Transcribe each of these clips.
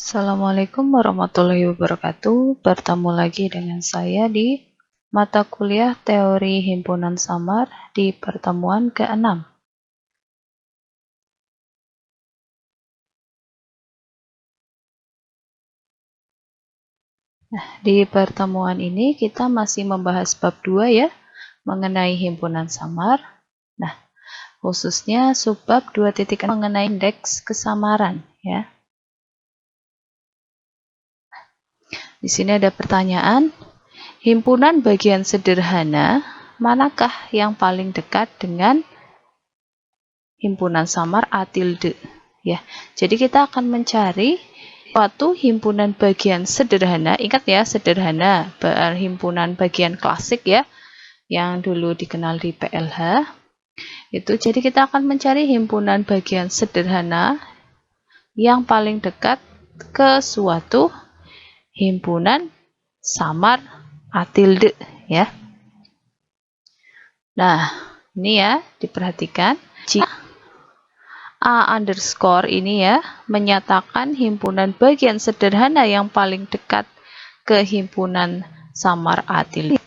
Assalamualaikum warahmatullahi wabarakatuh. Bertemu lagi dengan saya di mata kuliah Teori Himpunan Samar di pertemuan ke-6. Nah, di pertemuan ini kita masih membahas bab 2 ya, mengenai himpunan samar. Nah, khususnya subbab 2.6 mengenai indeks kesamaran ya. Di sini ada pertanyaan, himpunan bagian sederhana manakah yang paling dekat dengan himpunan samar A tilde? Ya, jadi kita akan mencari suatu himpunan bagian sederhana. Ingat ya, sederhana, himpunan bagian klasik ya, yang dulu dikenal di PLH. Itu jadi kita akan mencari himpunan bagian sederhana yang paling dekat ke suatu himpunan samar A tilde ya. Nah, ini ya, diperhatikan. Jika A underscore ini ya menyatakan himpunan bagian sederhana yang paling dekat ke himpunan samar A tilde,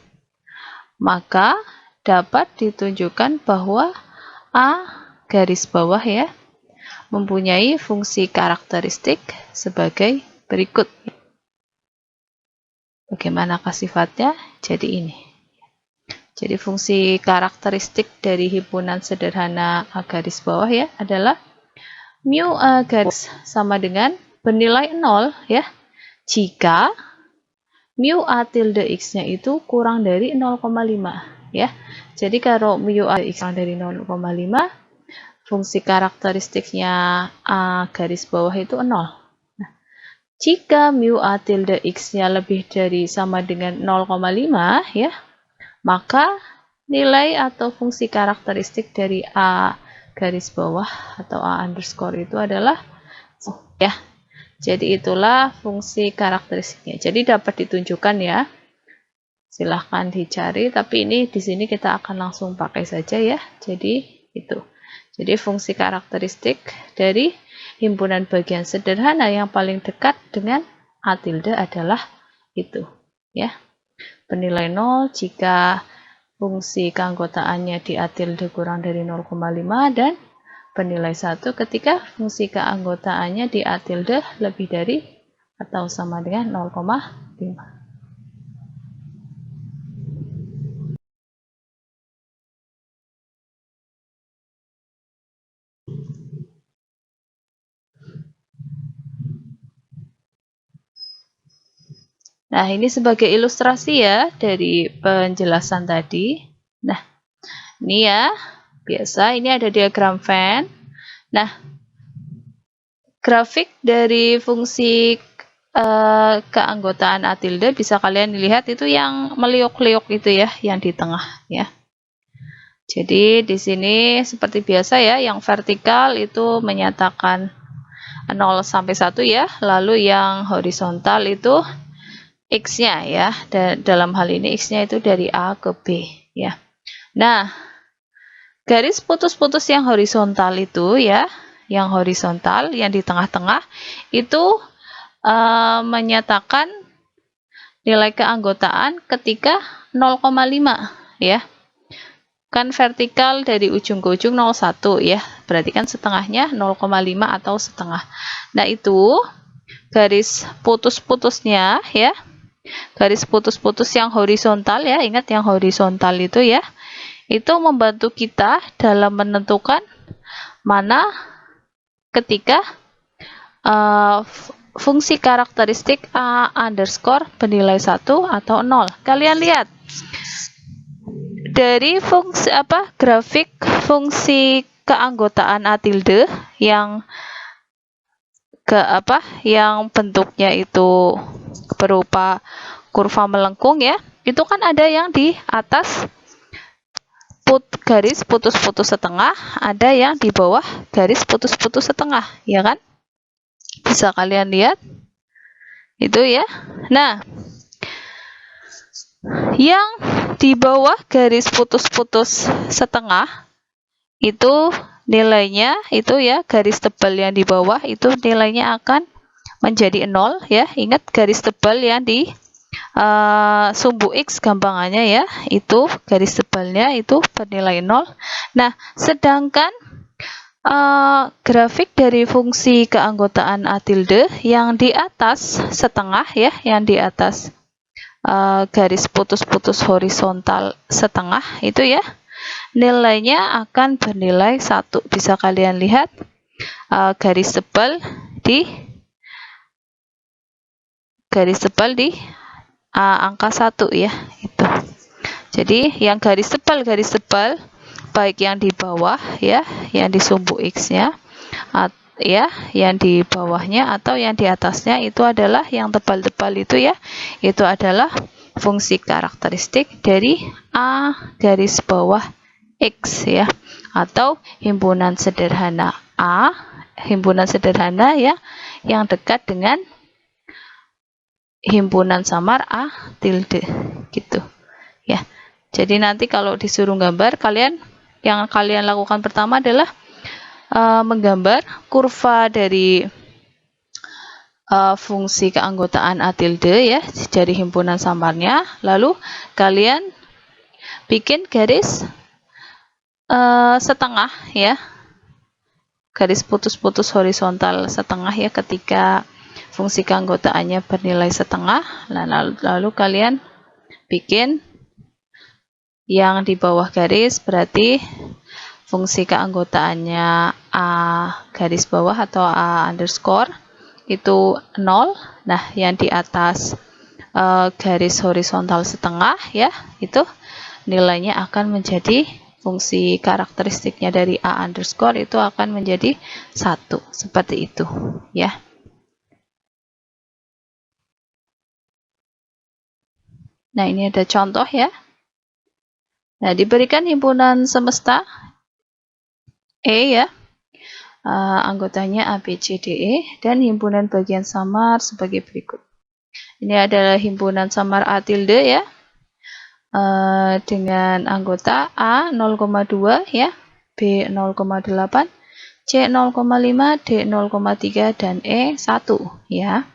maka dapat ditunjukkan bahwa A garis bawah ya mempunyai fungsi karakteristik sebagai berikut. Bagaimanakah sifatnya? Jadi ini. Jadi fungsi karakteristik dari himpunan sederhana A garis bawah ya adalah mu A garis sama dengan bernilai 0 ya jika mu A tilde X-nya itu kurang dari 0,5 ya. Jadi kalau mu A X kurang dari 0,5, fungsi karakteristiknya A garis bawah itu 0. Nah, jika mu A tilde X-nya lebih dari sama dengan 0,5 ya, maka nilai atau fungsi karakteristik dari A garis bawah atau A underscore itu adalah ya. Jadi itulah fungsi karakteristiknya. Jadi dapat ditunjukkan ya. Silahkan dicari, tapi ini di sini kita akan langsung pakai saja ya. Jadi itu. Jadi fungsi karakteristik dari himpunan bagian sederhana yang paling dekat dengan A tilde adalah itu ya. Bernilai 0 jika fungsi keanggotaannya di A tilde kurang dari 0,5 dan bernilai 1 ketika fungsi keanggotaannya di A tilde lebih dari atau sama dengan 0,5. Nah, ini sebagai ilustrasi ya dari penjelasan tadi. Nah, ini ya, biasa ini ada diagram Venn. Nah, grafik dari fungsi keanggotaan A tilde bisa kalian lihat itu yang meliuk-liuk itu ya, yang di tengah ya. Jadi di sini seperti biasa ya, yang vertikal itu menyatakan 0 sampai 1 ya, lalu yang horizontal itu X-nya ya, dan dalam hal ini X-nya itu dari A ke B ya. Nah, garis putus-putus yang horizontal itu ya, yang horizontal yang di tengah-tengah itu menyatakan nilai keanggotaan ketika 0,5 ya. Kan vertikal dari ujung ke ujung 0,1 ya, berarti kan setengahnya 0,5 atau setengah. Nah, itu garis putus-putusnya ya. Garis putus-putus yang horizontal ya, ingat yang horizontal itu ya, itu membantu kita dalam menentukan mana ketika fungsi karakteristik A underscore bernilai 1 atau 0. Kalian lihat dari fungsi grafik fungsi keanggotaan A tilde yang yang bentuknya itu berupa kurva melengkung ya, itu kan ada yang di atas garis putus-putus setengah, ada yang di bawah garis putus-putus setengah ya kan, bisa kalian lihat itu ya. Nah, yang di bawah garis putus-putus setengah itu nilainya itu ya, garis tebal yang di bawah itu nilainya akan menjadi 0 ya. Ingat garis tebal yang di sumbu X gampangannya ya, itu garis tebalnya itu bernilai 0. Nah, sedangkan grafik dari fungsi keanggotaan A tilde yang di atas setengah ya, yang di atas garis putus-putus horizontal setengah itu ya, nilainya akan bernilai 1. Bisa kalian lihat garis tebal di angka 1 ya, itu. Jadi yang garis tebal baik yang di bawah ya, yang di sumbu X-nya ya, yang di bawahnya atau yang di atasnya, itu adalah yang tebal-tebal itu ya, itu adalah fungsi karakteristik dari A garis bawah X ya, atau himpunan sederhana A, himpunan sederhana ya, yang dekat dengan himpunan samar A tilde gitu ya. Jadi nanti kalau disuruh gambar, yang kalian lakukan pertama adalah menggambar kurva dari fungsi keanggotaan A tilde ya, dari himpunan samarnya, lalu kalian bikin garis setengah ya, garis putus-putus horizontal setengah ya, ketika fungsi keanggotaannya bernilai setengah. Lalu kalian bikin yang di bawah garis, berarti fungsi keanggotaannya A garis bawah atau A underscore itu 0. Nah, yang di atas garis horizontal setengah ya, itu nilainya akan menjadi fungsi karakteristiknya dari A underscore itu akan menjadi 1. Seperti itu ya. Nah, ini ada contoh ya. Nah, diberikan himpunan semesta E ya, anggotanya A, B, C, D, E, dan himpunan bagian samar sebagai berikut. Ini adalah himpunan samar A tilde ya, dengan anggota A 0,2 ya, B 0,8, C 0,5, D 0,3, dan E 1 ya.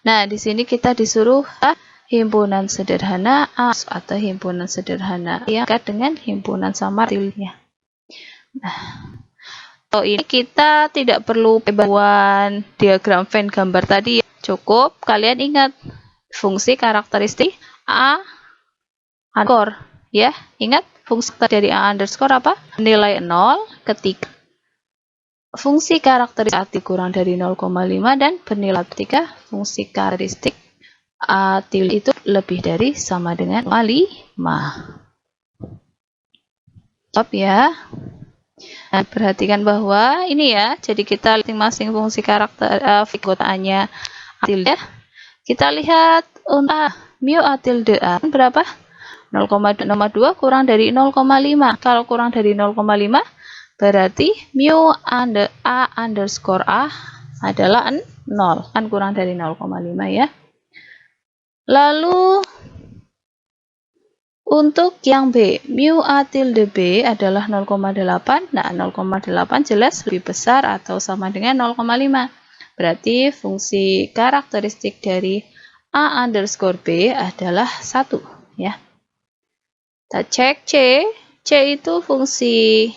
Nah, di sini kita disuruh himpunan sederhana A atau himpunan sederhana yang dekat dengan himpunan samar tilde. Nah, ini kita tidak perlu bantuan diagram Venn gambar tadi ya. Cukup kalian ingat fungsi karakteristik A underscore ya. Ingat fungsi dari A underscore apa? Nilai 0 ketika fungsi karakteristik kurang dari 0,5 dan bernilai ketika fungsi karakteristik A tilde itu lebih dari sama dengan 5. Stop ya. Nah, perhatikan bahwa ini ya, jadi kita masing-masing fungsi karakter keanggotaannya A tilde. Kita lihat untuk mu A tilde A berapa? 0,2 kurang dari 0,5. Kalau kurang dari 0,5 berarti mu A underscore A adalah 0. Kan kurang dari 0,5 ya. Lalu untuk yang B, mu A tilde B adalah 0,8. Nah, 0,8 jelas lebih besar atau sama dengan 0,5. Berarti fungsi karakteristik dari A underscore B adalah 1 ya. Kita cek C. C itu fungsi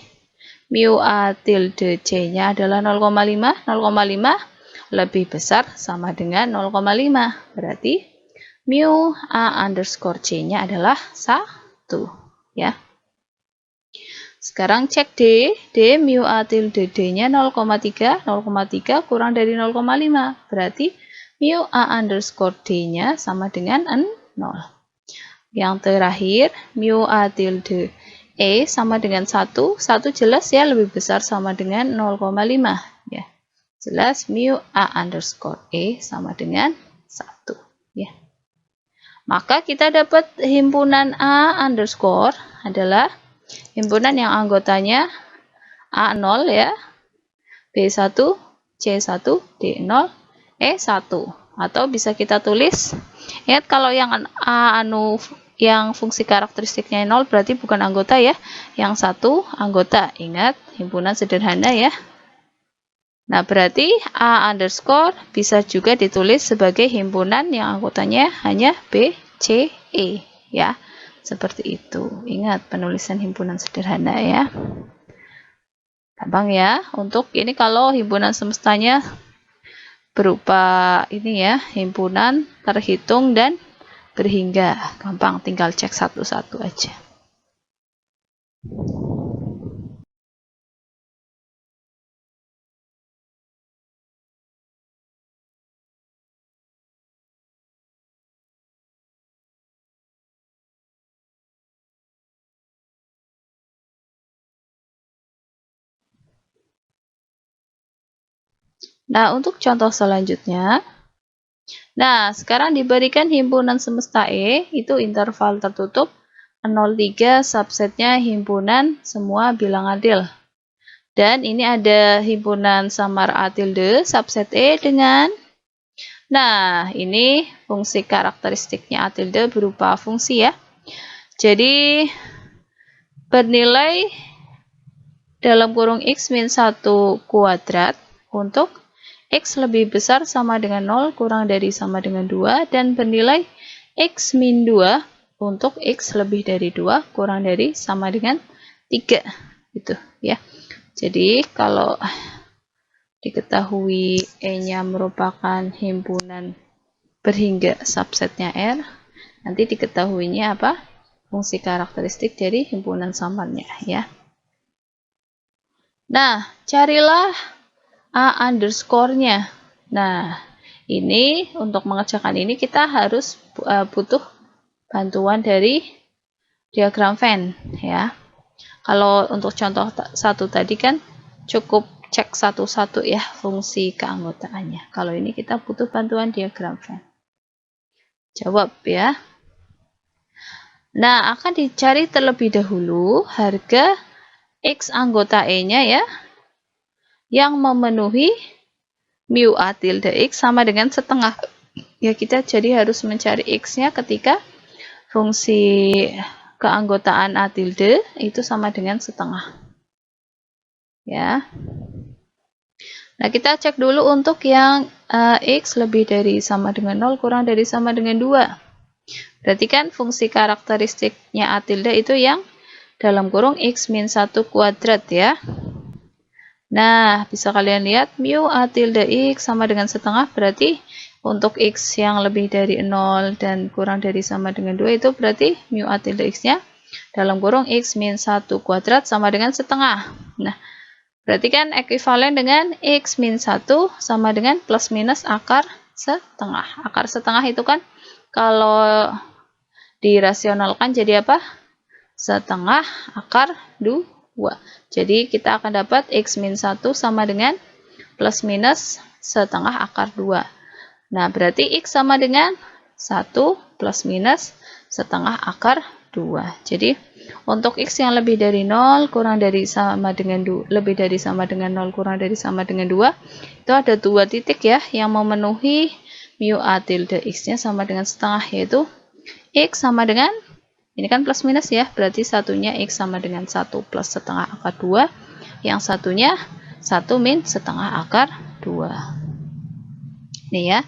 mu A tilde C-nya adalah 0,5. 0,5 lebih besar sama dengan 0,5. Berarti mu A underscore C-nya adalah 1 ya. Sekarang cek D. D mu A tilde D-nya 0,3. 0,3 kurang dari 0,5. Berarti mu A underscore D-nya sama dengan 0. Yang terakhir, mu A tilde E sama dengan 1. 1 jelas ya, lebih besar sama dengan 0,5 ya. Jelas mu A underscore E sama dengan 1 ya. Maka kita dapat himpunan A underscore adalah himpunan yang anggotanya A0 ya, B1, C1, D0, E1. Atau bisa kita tulis, ingat kalau yang A yang fungsi karakteristiknya 0 berarti bukan anggota ya, yang 1 anggota. Ingat himpunan sederhana ya. Nah, berarti A underscore bisa juga ditulis sebagai himpunan yang anggotanya hanya B, C, E. Ya, seperti itu. Ingat, penulisan himpunan sederhana ya. Gampang ya. Untuk ini kalau himpunan semestanya berupa ini ya, himpunan, terhitung, dan berhingga. Gampang, tinggal cek satu-satu aja. Nah, untuk contoh selanjutnya, nah, sekarang diberikan himpunan semesta E, itu interval tertutup 03 subsetnya himpunan semua bilang adil. Dan ini ada himpunan samar A tilde subset E dengan, nah, ini fungsi karakteristiknya A tilde berupa fungsi ya. Jadi, bernilai dalam kurung X min 1 kuadrat untuk X lebih besar sama dengan 0 kurang dari sama dengan 2 dan bernilai X min 2 untuk X lebih dari 2 kurang dari sama dengan 3 gitu ya. Jadi kalau diketahui E-nya merupakan himpunan berhingga subsetnya R, nanti diketahuinya apa? Fungsi karakteristik dari himpunan samarnya ya. Nah, carilah A underscore-nya. Nah, ini untuk mengerjakan ini kita harus butuh bantuan dari diagram Venn ya. Kalau untuk contoh satu tadi kan cukup cek satu-satu ya fungsi keanggotaannya. Kalau ini kita butuh bantuan diagram Venn. Jawab ya. Nah, akan dicari terlebih dahulu harga X anggota E-nya ya yang memenuhi mu A tilde X sama dengan setengah. Ya, kita jadi harus mencari X-nya ketika fungsi keanggotaan A tilde itu sama dengan setengah. Ya. Nah, kita cek dulu untuk yang X lebih dari sama dengan 0 kurang dari sama dengan 2. Berarti kan fungsi karakteristiknya A tilde itu yang dalam kurung X min 1 kuadrat ya. Nah, bisa kalian lihat mu A tilde X sama dengan setengah, berarti untuk X yang lebih dari 0 dan kurang dari sama dengan 2 itu berarti mu A tilde X-nya dalam kurung X min 1 kuadrat sama dengan setengah. Nah, berarti kan ekuivalen dengan X min 1 sama dengan plus minus akar setengah. Akar setengah itu kan kalau dirasionalkan jadi apa? Setengah akar 2. Jadi kita akan dapat X min 1 sama dengan plus minus setengah akar 2. Nah, berarti X sama dengan 1 plus minus setengah akar 2. Jadi, untuk X yang lebih dari 0 kurang dari sama dengan 2, lebih dari sama dengan 0 kurang dari sama dengan 2, itu ada 2 titik ya yang memenuhi mu A tilde X-nya sama dengan setengah, yaitu X sama dengan, ini kan plus minus ya, berarti satunya X sama dengan 1 plus setengah akar 2, yang satunya 1 min setengah akar 2. Ini ya,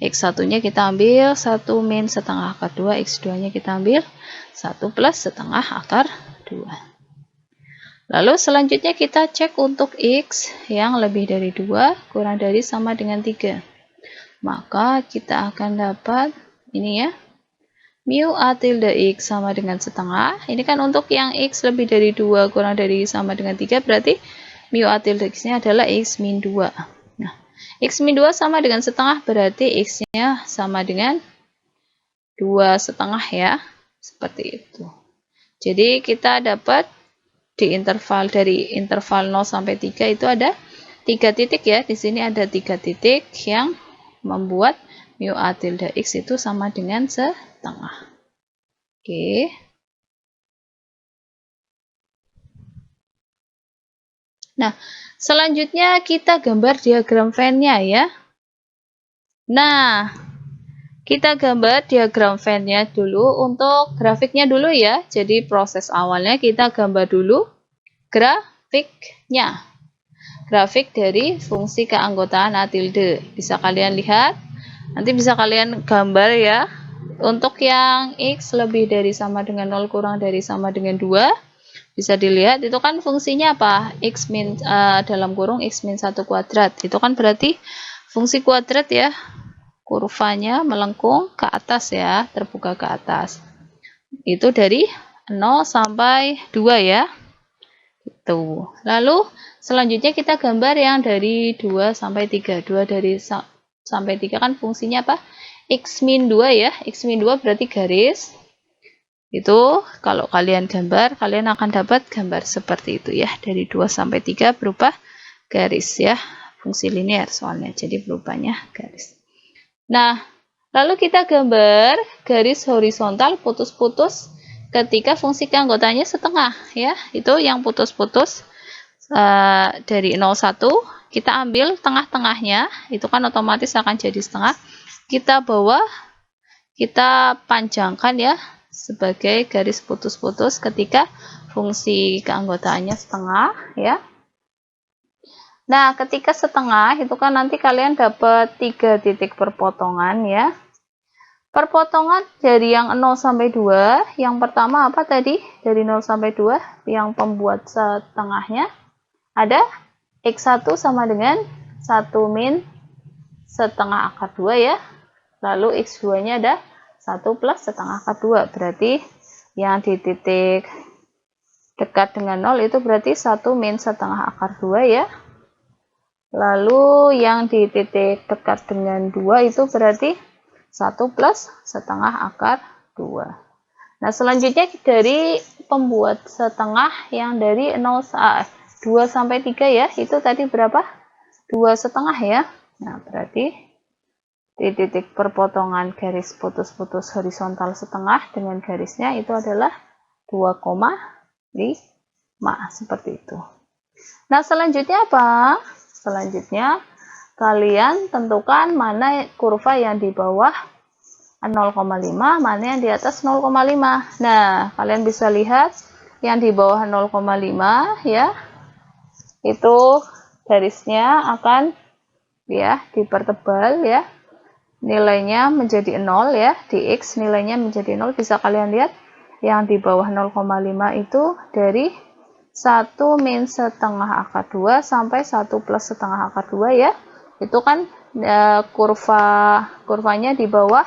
X satunya kita ambil 1 min setengah akar 2, X 2-nya kita ambil 1 plus setengah akar 2. Lalu selanjutnya kita cek untuk X yang lebih dari 2 kurang dari sama dengan 3. Maka kita akan dapat ini ya, mu A tilde X sama dengan setengah. Ini kan untuk yang X lebih dari 2 kurang dari sama dengan 3, berarti mu A tilde X-nya adalah X min 2. Nah, X min 2 sama dengan setengah, berarti X-nya sama dengan 2 setengah ya. Seperti itu. Jadi kita dapat di interval dari interval 0 sampai 3 itu ada 3 titik ya. Di sini ada 3 titik yang membuat mu A tilde X itu sama dengan setengah. Oke. Nah, selanjutnya kita gambar diagram Venn-nya ya. Nah, kita gambar diagram Venn-nya dulu untuk grafiknya dulu ya. Jadi proses awalnya kita gambar dulu grafiknya. grafik dari fungsi keanggotaan A tilde. Bisa kalian lihat, nanti bisa kalian gambar ya. Untuk yang X lebih dari sama dengan 0 kurang dari sama dengan 2, bisa dilihat itu kan fungsinya apa? X min dalam kurung X min 1 kuadrat. Itu kan berarti fungsi kuadrat ya. Kurvanya melengkung ke atas ya, terbuka ke atas. Itu dari 0 sampai 2 ya. Itu. Lalu selanjutnya kita gambar yang dari 2 sampai 3. 2 dari sampai 3 kan fungsinya apa? X min 2 ya. X min 2 berarti garis. Itu kalau kalian gambar, kalian akan dapat gambar seperti itu ya. Dari 2 sampai 3 berupa garis ya. Fungsi linear soalnya, jadi berubahnya garis. Nah, lalu kita gambar garis horizontal putus-putus ketika fungsi keanggotanya setengah ya. Itu yang putus-putus dari 0,1 kita ambil tengah-tengahnya, itu kan otomatis akan jadi setengah. Kita bawa, kita panjangkan ya sebagai garis putus-putus ketika fungsi keanggotaannya setengah ya. Nah, ketika setengah itu kan nanti kalian dapat 3 titik perpotongan ya. Perpotongan dari yang 0 sampai 2, yang pertama apa tadi? Dari 0 sampai 2, yang pembuat setengahnya ada X1 sama dengan 1 min setengah akar 2 ya. Lalu X2-nya ada 1 plus setengah akar 2. Berarti yang di titik dekat dengan 0 itu berarti 1 min setengah akar 2 ya. Lalu yang di titik dekat dengan 2 itu berarti 1 plus setengah akar 2. Nah, selanjutnya dari pembuat setengah yang dari 2 sampai 3 ya, itu tadi berapa? 2 setengah ya. Nah, berarti di titik perpotongan garis putus-putus horizontal setengah dengan garisnya itu adalah 2,5 seperti itu. Nah, selanjutnya apa? Selanjutnya kalian tentukan mana kurva yang di bawah 0,5, mana yang di atas 0,5. Nah, kalian bisa lihat yang di bawah 0,5 ya, itu garisnya akan ya dipertebal ya, nilainya menjadi 0 ya, di X nilainya menjadi 0. Bisa kalian lihat yang di bawah 0,5 itu dari 1 min setengah akar 2 sampai 1 plus setengah akar 2 ya. Itu kan kurvanya di bawah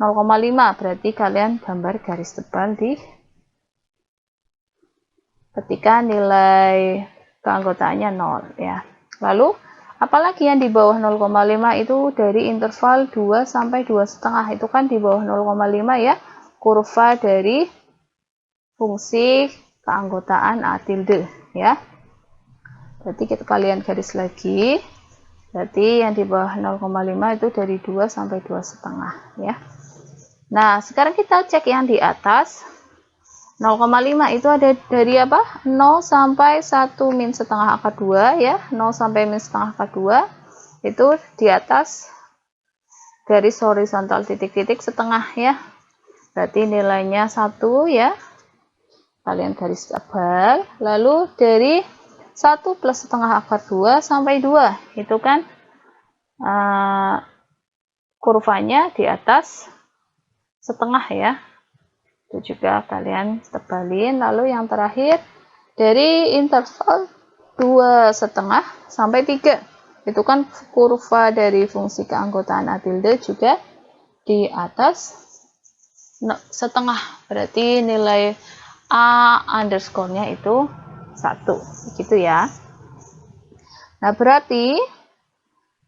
0,5. Berarti kalian gambar garis tebal di ketika nilai keanggotaannya 0 ya. Lalu apalagi yang di bawah 0,5 itu dari interval 2 sampai 2,5. Itu kan di bawah 0,5 ya. Kurva dari fungsi keanggotaan A tilde ya. Berarti kalian garis lagi. Berarti yang di bawah 0,5 itu dari 2 sampai 2,5 ya. Nah, sekarang kita cek yang di atas. 0,5 itu ada dari apa? 0 sampai 1 min setengah akar 2 ya. 0 sampai min setengah akar 2 itu di atas garis horizontal titik-titik setengah ya. Berarti nilainya 1 ya. Kalian garis tebal, lalu dari 1 plus setengah akar 2 sampai 2 itu kan kurvanya di atas setengah ya, itu juga kalian tebalin. Lalu yang terakhir dari interval 2,5 sampai 3 itu kan kurva dari fungsi keanggotaan A tilde juga di atas setengah, berarti nilai A underscore-nya itu 1 gitu ya. Nah, berarti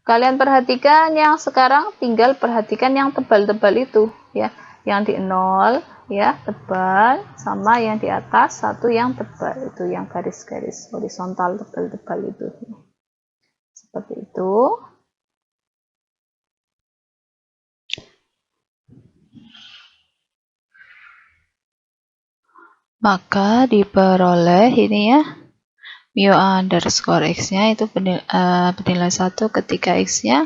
kalian perhatikan yang sekarang, tinggal perhatikan yang tebal-tebal itu ya, yang di 0 ya tebal, sama yang di atas 1 yang tebal, itu yang garis-garis horizontal tebal-tebal itu seperti itu. Maka diperoleh ini ya, mu underscore x-nya itu bernilai 1 ketika x-nya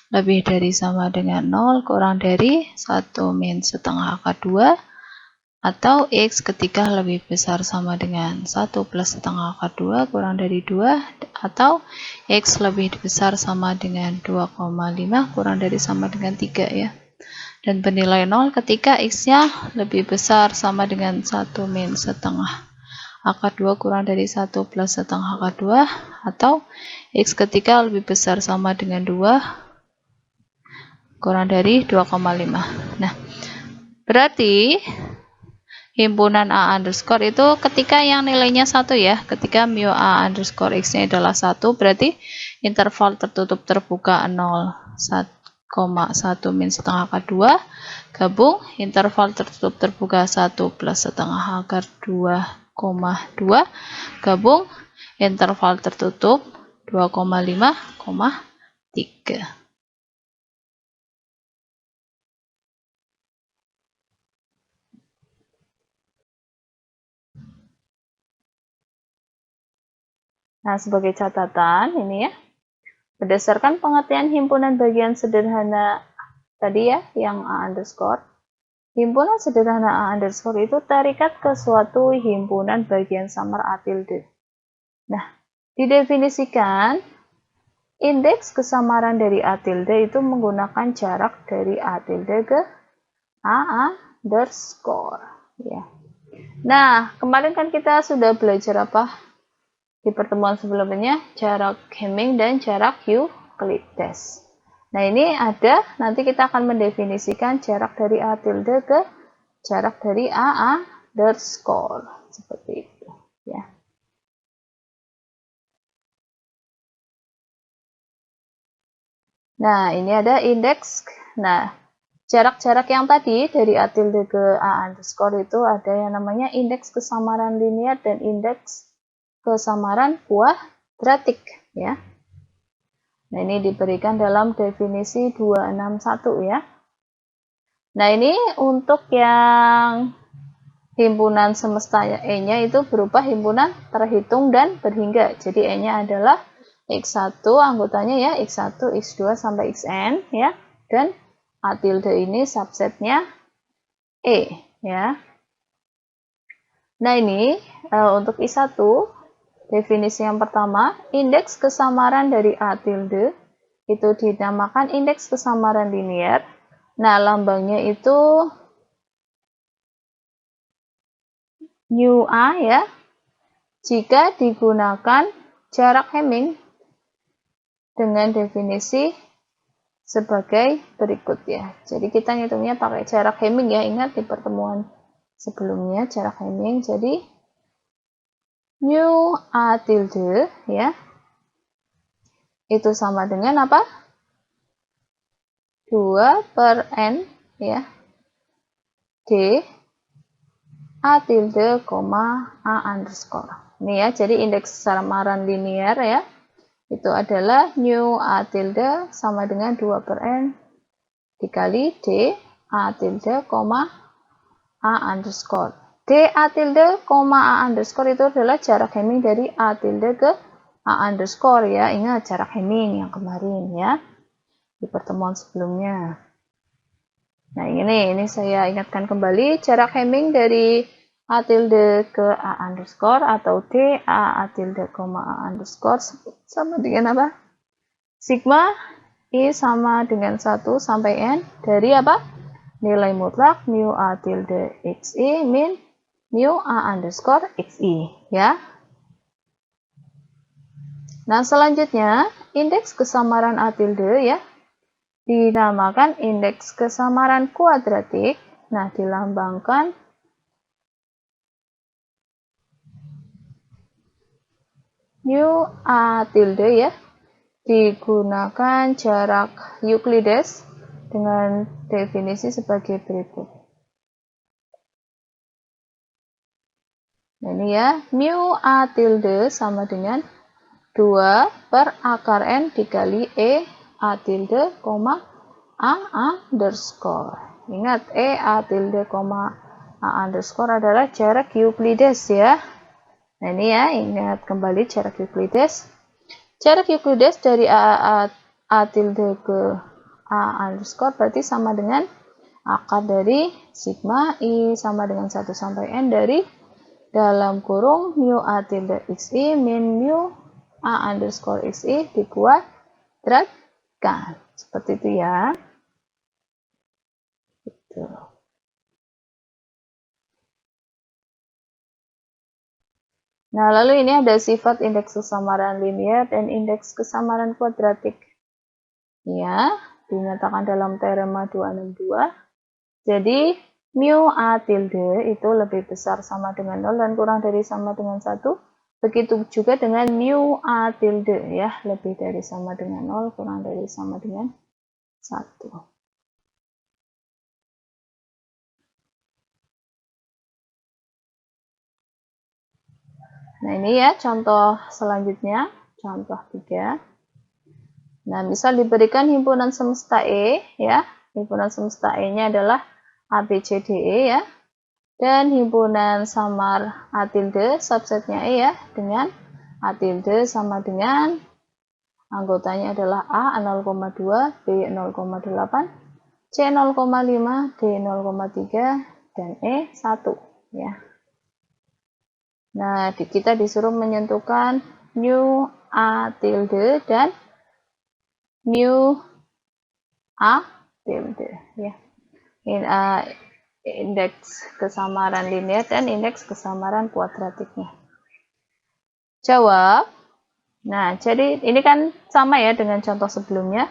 lebih dari sama dengan 0 kurang dari 1 min setengah akar 2 atau X ketika lebih besar sama dengan 1 plus setengah akar 2 kurang dari 2, atau X lebih besar sama dengan 2,5 kurang dari sama dengan 3 ya. Dan bernilai 0 ketika X-nya lebih besar sama dengan 1 min setengah akar 2 kurang dari 1 plus setengah akar 2, atau X ketika lebih besar sama dengan 2 kurang dari 2,5. Nah, berarti himpunan A underscore itu ketika yang nilainya 1 ya, ketika mu A underscore X-nya adalah 1, berarti interval tertutup terbuka 0, 1,1 min setengah akar 2, gabung interval tertutup terbuka 1 plus setengah akar 2,2, gabung interval tertutup 2,5, 3. Nah, sebagai catatan ini ya, berdasarkan pengertian himpunan bagian sederhana tadi ya, yang A underscore, himpunan sederhana A underscore itu terikat ke suatu himpunan bagian samar A tilde. Nah, didefinisikan indeks kesamaran dari A tilde itu menggunakan jarak dari A tilde ke A underscore. Ya. Nah, kemarin kan kita sudah belajar apa? Di pertemuan sebelumnya, jarak Hamming dan jarak Euclides. Nah, ini ada, nanti kita akan mendefinisikan jarak dari A tilde ke jarak dari A underscore. Seperti itu. Ya. Nah, ini ada indeks. Nah, jarak-jarak yang tadi dari A tilde ke A underscore itu ada yang namanya indeks kesamaran linear dan indeks kesamaran kuadratik ya. Nah, ini diberikan dalam definisi 261 ya. Nah, ini untuk yang himpunan semesta E-nya itu berupa himpunan terhitung dan berhingga. Jadi E-nya adalah X1 anggotanya ya, X1, X2 sampai Xn ya. Dan A tilde ini subsetnya E ya. Nah, ini untuk I1 definisi yang pertama, indeks kesamaran dari A tilde itu dinamakan indeks kesamaran linear. Nah, lambangnya itu mu A ya. Jika digunakan jarak Hamming dengan definisi sebagai berikut ya. Jadi kita ngitungnya pakai jarak Hamming ya. Ingat di pertemuan sebelumnya jarak Hamming. Jadi mu A tilde ya, itu sama dengan apa? 2 per N ya, D A tilde, A underscore. Ini ya, jadi indeks kesamaran linear ya, itu adalah mu A tilde sama dengan 2 per N dikali D A tilde, A underscore. D A tilde, A underscore itu adalah jarak Hamming dari A tilde ke A underscore ya. Ingat jarak Hamming yang kemarin ya, di pertemuan sebelumnya. Nah, ini saya ingatkan kembali jarak Hamming dari A tilde ke A underscore atau D A tilde, A underscore sama dengan apa? Sigma I sama dengan 1 sampai N dari apa? Nilai mutlak mu A tilde XI min mu A underscore XI ya. Nah, selanjutnya indeks kesamaran A tilde ya dinamakan indeks kesamaran kuadratik. Nah, dilambangkan mu A tilde ya, digunakan jarak Euclides dengan definisi sebagai berikut. Nah, ini ya, mu A tilde sama dengan 2 per akar N dikali E A tilde, A underscore. Ingat, E A tilde, A underscore adalah jarak Euclides ya. Nah, ini ya, ingat kembali jarak Euclides. Jarak Euclides dari A tilde ke A underscore berarti sama dengan akar dari sigma I sama dengan 1 sampai N dari dalam kurung mu A tilde XI min mu A underscore XI dikuadratkan. Seperti itu ya. Gitu. Nah, lalu ini ada sifat indeks kesamaran linear dan indeks kesamaran kuadratik. Ya, dinyatakan dalam teorema 262. Jadi, mu A tilde itu lebih besar sama dengan 0 dan kurang dari sama dengan 1. Begitu juga dengan mu A tilde ya, lebih dari sama dengan 0, kurang dari sama dengan 1. Nah, ini ya contoh selanjutnya, contoh 3. Nah, misal diberikan himpunan semesta E ya. Himpunan semesta E-nya adalah A, B, C, D, E ya. Dan himpunan samar A tilde subsetnya E ya, dengan A tilde sama dengan anggotanya adalah A 0,2, B 0,8, C 0,5, D 0,3, dan E 1 ya. Nah, kita disuruh menentukan mu A tilde dan mu A tilde ya. Indeks kesamaran linear dan indeks kesamaran kuadratiknya. Jawab. Nah, jadi ini kan sama ya dengan contoh sebelumnya.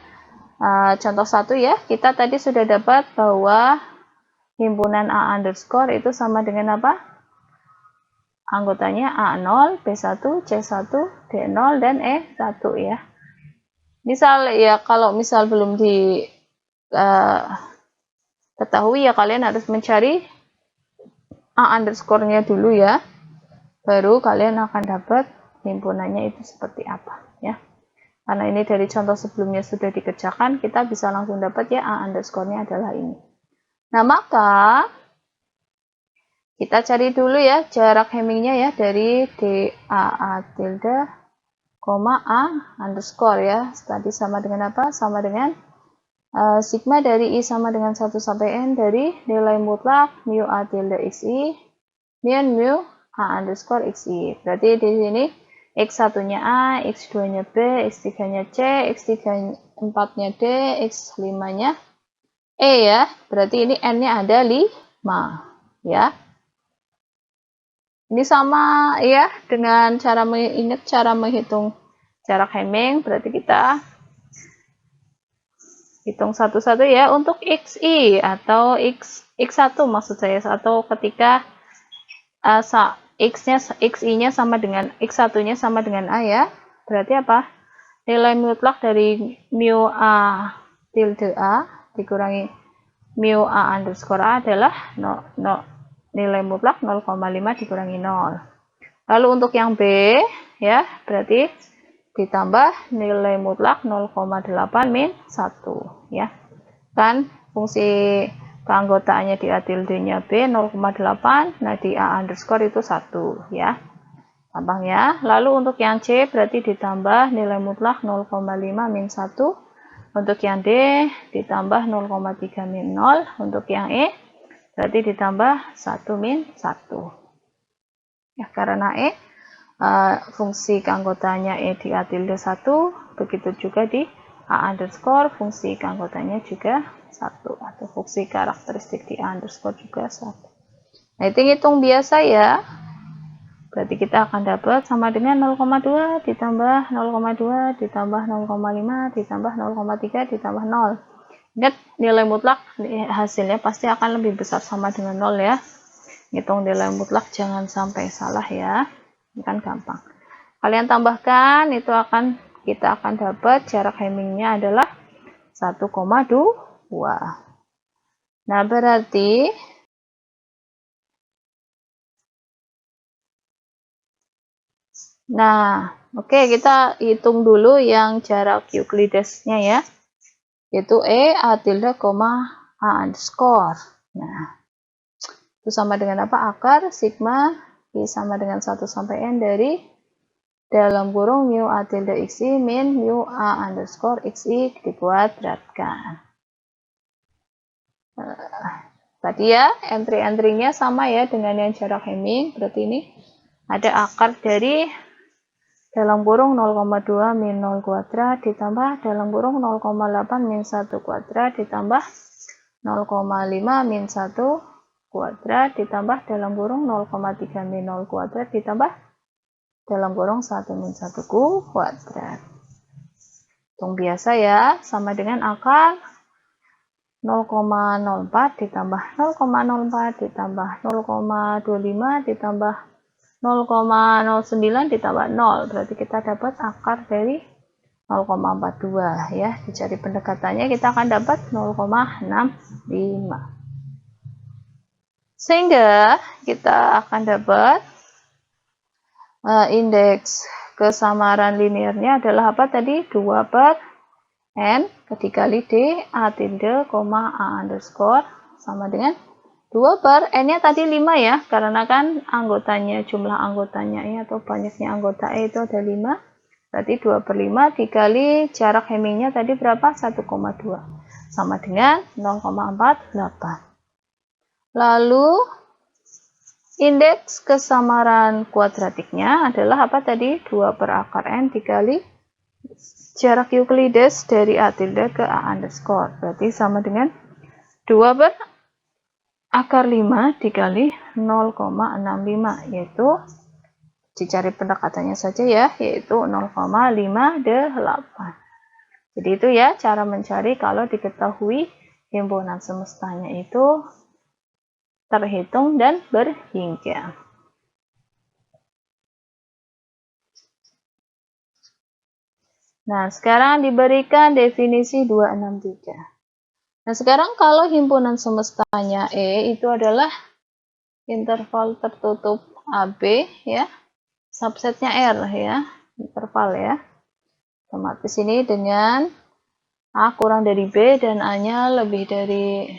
Contoh 1 ya, kita tadi sudah dapat bahwa himpunan A underscore itu sama dengan apa? Anggotanya A0, B1, C1, D0, dan E1 ya. Misal ya, kalau misal belum ketahui ya, kalian harus mencari A underscore-nya dulu ya. Baru kalian akan dapat himpunannya itu seperti apa ya. Karena ini dari contoh sebelumnya sudah dikerjakan, kita bisa langsung dapat ya A underscore-nya adalah ini. Nah, maka kita cari dulu ya jarak Hammingnya ya dari DA tilde, A underscore ya. Tadi sama dengan apa? Sama dengan sigma dari I sama dengan 1 sampai N dari nilai mutlak mu A tilde XI min mu A underscore XI. Berarti di sini X1-nya A, X2-nya B, X3-nya C, X4-nya D, X5-nya E ya. Berarti ini N-nya ada 5 ya. Ini sama ya dengan cara menghitung jarak Hamming. Berarti kita hitung satu-satu ya untuk XI atau X1 maksud saya, atau ketika XI-nya sama dengan X1-nya sama dengan A ya. Berarti apa? Nilai mutlak dari mu A tilde A dikurangi mu A underscore A adalah nilai mutlak 0,5 dikurangi 0. Lalu untuk yang B ya, berarti ditambah nilai mutlak 0,8 min 1 ya. Kan fungsi keanggotaannya di A tilde-nya B 0,8, nah di A underscore itu 1 ya. Gampang ya. Lalu untuk yang C berarti ditambah nilai mutlak 0,5 min 1. Untuk yang D ditambah 0,3 min 0. Untuk yang E berarti ditambah 1 min 1. Ya, karena E fungsi keanggotanya E di A tilde 1, begitu juga di A underscore fungsi keanggotanya juga 1, atau fungsi karakteristik di A underscore juga 1. Nah, hitung biasa ya. Berarti kita akan dapat sama dengan 0,2 ditambah 0,2 ditambah 0,5 ditambah 0,3 ditambah 0. Ingat, nilai mutlak hasilnya pasti akan lebih besar sama dengan 0 ya. Hitung nilai mutlak jangan sampai salah ya. Ini kan gampang. Kalian tambahkan, kita akan dapat jarak Hammingnya adalah 1,2. Nah, berarti oke, kita hitung dulu yang jarak Euclidesnya ya, yaitu E A tilde, A underscore. Nah, itu sama dengan apa? Akar sigma I sama dengan 1 sampai N dari dalam kurung mu A tilde XI min mu A underscore XI dikuadratkan. Tadi ya, entry-entry-nya sama ya dengan yang jarak Hamming. Berarti ini ada akar dari dalam kurung 0,2 min 0 kuadrat ditambah dalam kurung 0,8 min 1 kuadrat ditambah 0,5 min 1 kuadrat ditambah dalam kurung 0,3 min 0 kuadrat ditambah dalam kurung 1 min 1 kuadrat. Hitung biasa ya, sama dengan akar 0,04 ditambah 0,04 ditambah 0,25 ditambah 0,09 ditambah 0. Berarti kita dapat akar dari 0,42 ya. Dicari pendekatannya kita akan dapat 0,65. Sehingga kita akan dapat indeks kesamaran linearnya adalah apa tadi? 2 per N dikali D A tilde, A underscore sama dengan 2 per N-nya tadi 5 ya, karena kan anggotanya, jumlah anggotanya E atau banyaknya anggota E itu ada 5, berarti 2 per 5 dikali jarak Hamming-nya tadi berapa? 1,2 sama dengan 0,48. Lalu indeks kesamaran kuadratiknya adalah apa tadi? 2 per akar N dikali jarak Euclides dari A tilde ke A underscore. Berarti sama dengan 2 per akar 5 dikali 0,65, yaitu dicari pendekatannya saja ya, yaitu 0,58. Jadi itu ya cara mencari kalau diketahui himpunan semestanya itu terhitung dan berhingga. Nah, sekarang diberikan definisi 263. Nah, sekarang kalau himpunan semestanya E itu adalah interval tertutup AB ya, subsetnya R ya, interval ya. Otomatis ini dengan A kurang dari B dan A-nya lebih dari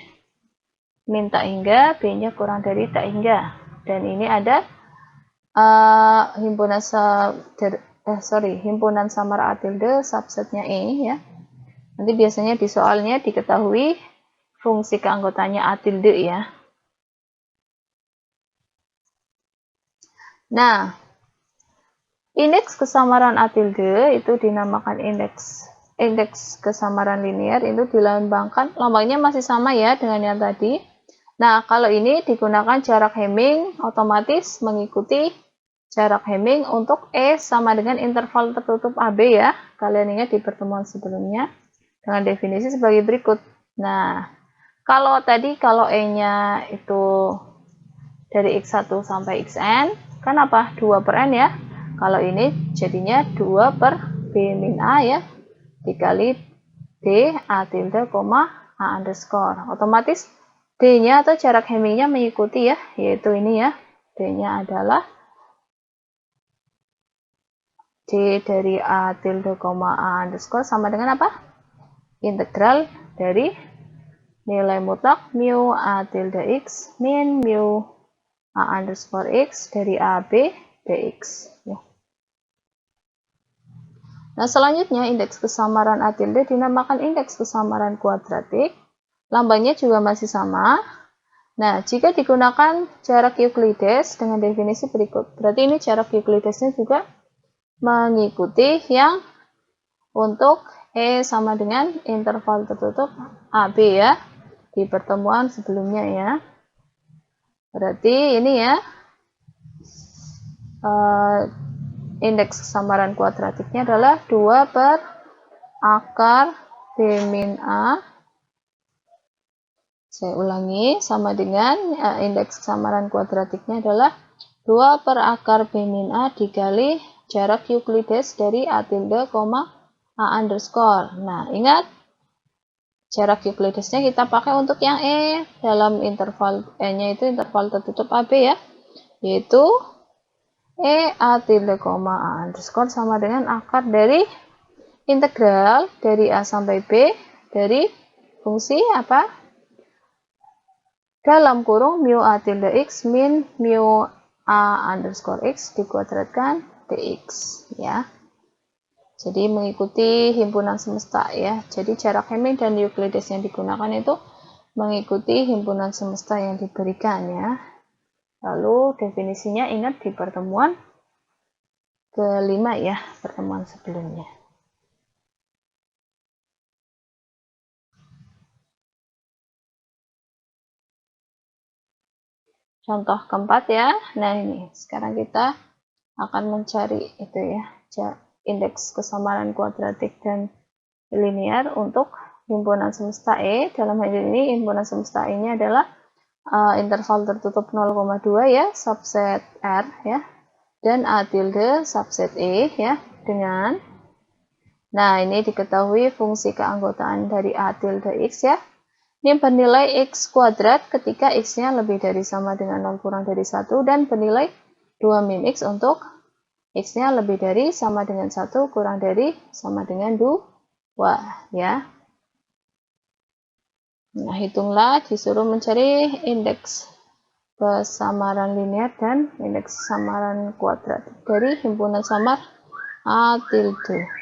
min tak hingga, B-nya kurang dari tak hingga. Dan ini ada himpunan samar A tilde subsetnya E ya. Nanti biasanya di soalnya diketahui fungsi keanggotanya A tilde ya. Nah, indeks kesamaran A tilde itu dinamakan indeks kesamaran linear, itu dilambangkan, lambangnya masih sama ya dengan yang tadi. Nah, kalau ini digunakan jarak Hamming, otomatis mengikuti jarak Hamming untuk E sama dengan interval tertutup AB ya. Kalian ingat di pertemuan sebelumnya dengan definisi sebagai berikut. Nah, kalau E-nya itu dari X1 sampai Xn, kan apa? 2 per N ya. Kalau ini jadinya 2 per B min A ya, dikali D A tilde, A underscore. Otomatis D-nya atau jarak Hamming-nya mengikuti ya, yaitu ini ya. D-nya adalah D dari A tilde, A underscore sama dengan apa? Integral dari nilai mutlak mu A tilde X min mu A underscore X dari AB dx. Ya. Nah, selanjutnya indeks kesamaran A tilde dinamakan indeks kesamaran kuadratik. Lambangnya juga masih sama. Nah, jika digunakan jarak Euclides dengan definisi berikut. Berarti ini jarak Euclidesnya juga mengikuti yang untuk E sama dengan interval tertutup AB ya, di pertemuan sebelumnya ya. Berarti ini ya, indeks kesamaran kuadratiknya adalah 2 per akar B min A. Saya ulangi, sama dengan indeks kesamaran kuadratiknya adalah 2 per akar B min A dikali jarak Euclides dari A tilde, A underscore. Nah, ingat jarak Euclidesnya kita pakai untuk yang E dalam interval E-nya itu interval tertutup AB ya, yaitu E A tilde, A underscore sama dengan akar dari integral dari A sampai B dari fungsi apa? Dalam kurung mu A tilde X min mu A underscore X dikuadratkan dx ya. Jadi mengikuti himpunan semesta ya. Jadi jarak Hamming dan Euclides yang digunakan itu mengikuti himpunan semesta yang diberikan ya. Lalu definisinya ingat di pertemuan kelima ya, pertemuan sebelumnya. Contoh keempat ya. Nah ini, sekarang kita akan mencari itu ya, indeks kesamaran kuadratik dan linear untuk himpunan semesta E. Dalam hal ini himpunan semesta E ini adalah interval tertutup 0,2 ya, subset R ya, dan A tilde subset E ya, dengan nah ini diketahui fungsi keanggotaan dari A tilde X ya. Ini bernilai X kuadrat ketika X-nya lebih dari sama dengan 0 kurang dari 1 dan bernilai 2 min X untuk X-nya lebih dari sama dengan 1 kurang dari sama dengan 2 ya. Nah, hitunglah, disuruh mencari indeks kesamaran linear dan indeks kesamaran kuadrat dari himpunan samar A tilde.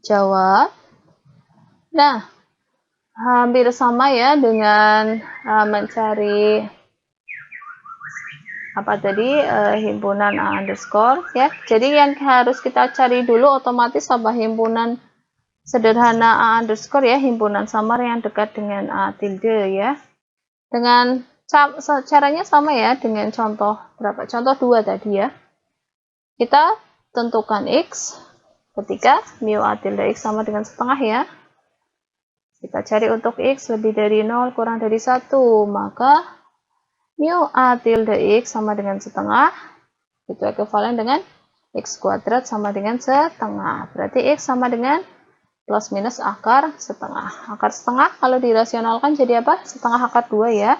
Jawab. Nah, hampir sama ya dengan mencari apa tadi himpunan A underscore ya. Jadi yang harus kita cari dulu otomatis apa, himpunan sederhana A underscore ya, himpunan samar yang dekat dengan A tilde ya. Dengan caranya sama ya dengan contoh berapa? Contoh 2 tadi ya. Kita tentukan X ketika mu A tilde X sama dengan setengah ya. Kita cari untuk X lebih dari 0 kurang dari 1, maka mu A tilde X sama dengan setengah, itu ekuivalen dengan X kuadrat sama dengan setengah. Berarti X sama dengan plus minus akar setengah. Akar setengah kalau dirasionalkan jadi apa? Setengah akar 2 ya.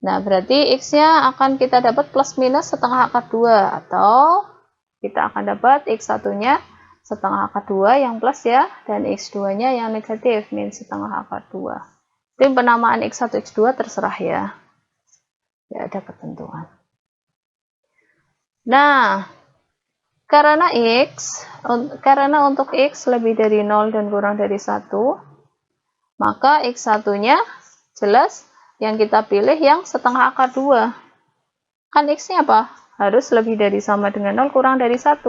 Nah, berarti X-nya akan kita dapat plus minus setengah akar 2, atau kita akan dapat X1-nya setengah akar 2 yang plus ya, dan X2-nya yang negatif, min setengah akar 2. Itu penamaan X1, X2 terserah ya. Ya, ada ketentuan. Nah, karena untuk X lebih dari 0 dan kurang dari 1, maka X1-nya jelas yang kita pilih yang setengah akar 2. Kan X-nya apa? Harus lebih dari sama dengan 0 kurang dari 1.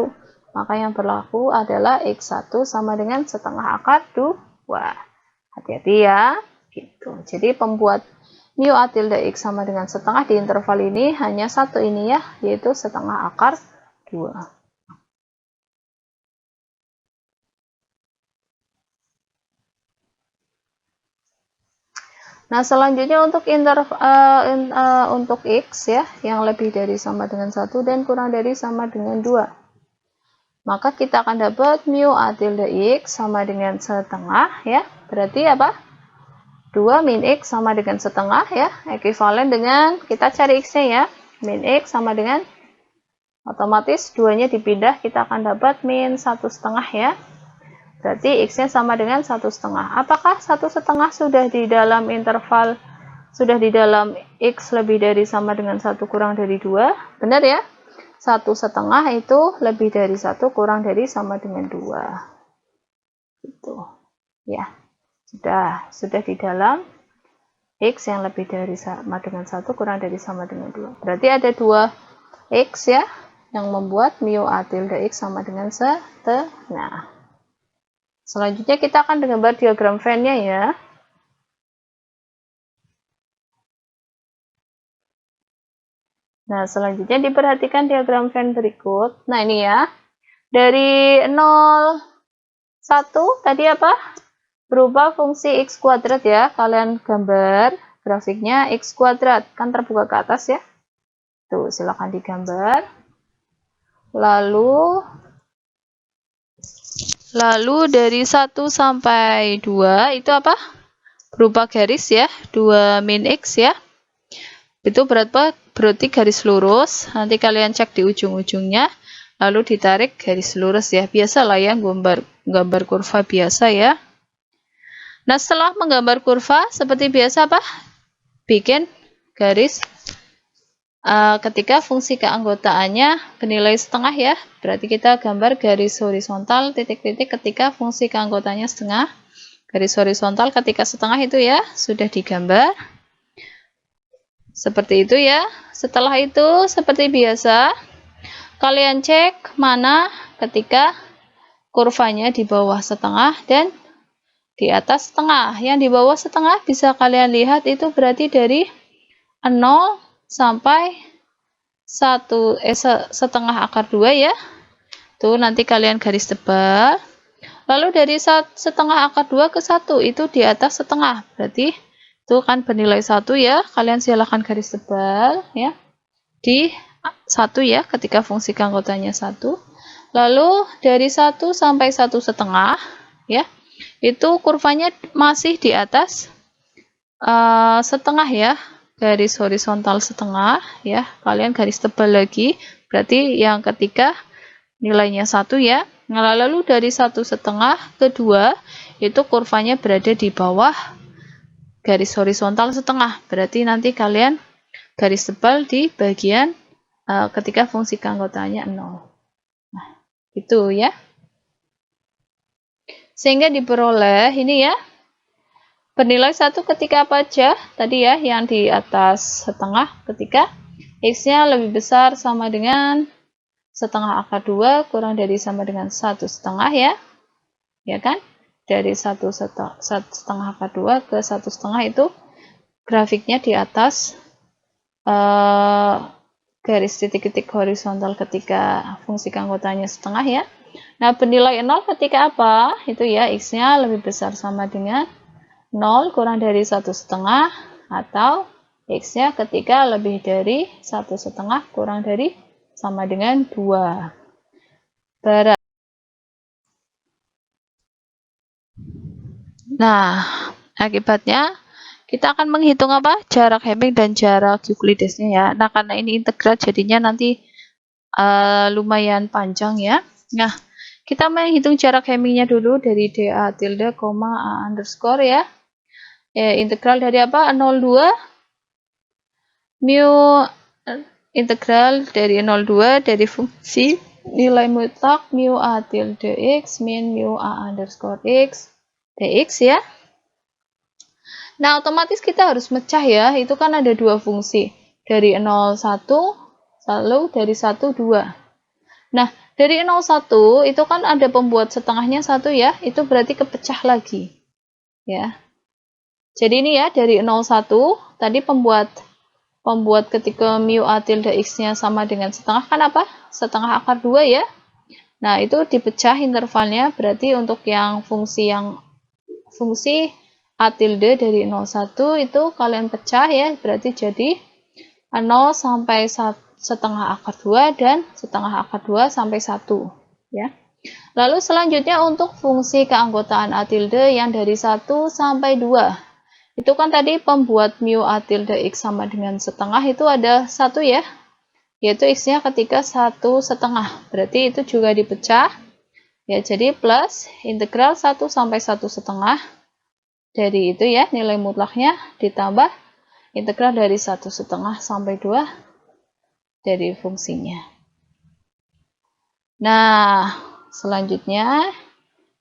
Maka yang berlaku adalah X1 sama dengan setengah akar 2. Hati-hati ya. Gitu. Jadi pembuat mu A tilde X sama dengan setengah di interval ini hanya satu ini ya, yaitu setengah akar 2. Nah, selanjutnya untuk untuk X ya, yang lebih dari sama dengan 1 dan kurang dari sama dengan 2. Maka kita akan dapat mu A tilde X sama dengan setengah ya. Berarti apa? 2 min X sama dengan setengah ya. Ekuivalen dengan kita cari X-nya ya. Min X sama dengan, otomatis 2-nya dipindah, kita akan dapat min 1,5 ya. Berarti X-nya sama dengan 1,5. Apakah 1,5 sudah di dalam interval, sudah di dalam X lebih dari sama dengan 1 kurang dari 2? Benar ya? 1,5 itu lebih dari 1 kurang dari sama dengan 2. Gitu. Ya. Sudah di dalam X yang lebih dari sama dengan 1 kurang dari sama dengan 2. Berarti ada 2 X ya, yang membuat mu A tilde X sama dengan setengah. Selanjutnya kita akan gambar diagram Venn-nya ya. Nah, selanjutnya diperhatikan diagram Venn berikut. Nah, ini ya. Dari 0, 1 tadi apa? Berubah fungsi X kuadrat ya. Kalian gambar grafiknya X kuadrat. Kan terbuka ke atas ya. Tuh, silakan digambar. Lalu dari 1 sampai 2 itu apa? Berupa garis ya. 2 min X ya. Itu berarti garis lurus. Nanti kalian cek di ujung-ujungnya. Lalu ditarik garis lurus ya. Biasalah ya, gambar kurva biasa ya. Nah, setelah menggambar kurva, seperti biasa apa? Bikin garis ketika fungsi keanggotaannya bernilai setengah ya, berarti kita gambar garis horizontal titik-titik ketika fungsi keanggotaannya setengah. Garis horizontal ketika setengah itu ya, sudah digambar. Seperti itu ya. Setelah itu, seperti biasa, kalian cek mana ketika kurvanya di bawah setengah dan di atas setengah. Yang di bawah setengah bisa kalian lihat itu berarti dari 0 sampai setengah akar 2 ya. Tuh nanti kalian garis tebal. Lalu dari setengah akar 2 ke 1 itu di atas setengah. Berarti itu kan bernilai 1 ya. Kalian silahkan garis tebal ya. Di 1 ya ketika fungsi keanggotanya 1. Lalu dari 1 sampai 1 setengah ya. Itu kurvanya masih di atas setengah ya. Garis horizontal setengah ya, kalian garis tebal lagi, berarti yang ketiga nilainya 1 ya. Nah, lalu dari 1 setengah ke 2 itu kurvanya berada di bawah garis horizontal setengah, berarti nanti kalian garis tebal di bagian ketika fungsi keanggotaannya 0. Nah, itu ya, sehingga diperoleh ini ya, bernilai 1 ketika apa aja? Tadi ya, yang di atas setengah ketika X-nya lebih besar sama dengan setengah akar 2 kurang dari sama dengan 1 setengah ya. Ya kan? Dari 1 setengah akar 2 ke 1 setengah itu grafiknya di atas garis titik-titik horizontal ketika fungsi keanggotanya setengah ya. Nah, bernilai 0 ketika apa? Itu ya, X-nya lebih besar sama dengan 0 kurang dari 1 setengah atau X-nya ketika lebih dari 1 setengah kurang dari sama dengan 2. Nah, akibatnya kita akan menghitung apa? Jarak Hamming dan jarak Euclidesnya ya. Nah, karena ini integral jadinya nanti lumayan panjang ya. Nah, kita menghitung jarak Hammingnya dulu dari dA tilde, A underscore ya. Integral dari apa? 02 mu integral dari 02 dari fungsi nilai mutlak mu A tilde X min mu A underscore X dx ya. Nah, otomatis kita harus mecah ya. Itu kan ada dua fungsi. Dari 01 lalu dari 1 2. Nah, dari 01 itu kan ada pembuat setengahnya 1 ya. Itu berarti kepecah lagi. Ya. Jadi ini ya dari 01 tadi pembuat ketika mu A tilde X-nya sama dengan setengah kan apa? Setengah akar 2 ya. Nah, itu dipecah intervalnya berarti untuk yang fungsi A tilde dari 01 itu kalian pecah ya, berarti jadi 0 sampai setengah akar 2 dan setengah akar 2 sampai 1 ya. Lalu selanjutnya untuk fungsi keanggotaan A tilde yang dari 1 sampai 2. Itu kan tadi pembuat mu A tilde X sama dengan setengah itu ada 1 ya, yaitu X-nya ketika 1 setengah. Berarti itu juga dipecah. Ya, jadi plus integral 1 sampai 1 setengah. Dari itu ya, nilai mutlaknya ditambah integral dari 1 setengah sampai 2 dari fungsinya. Nah, selanjutnya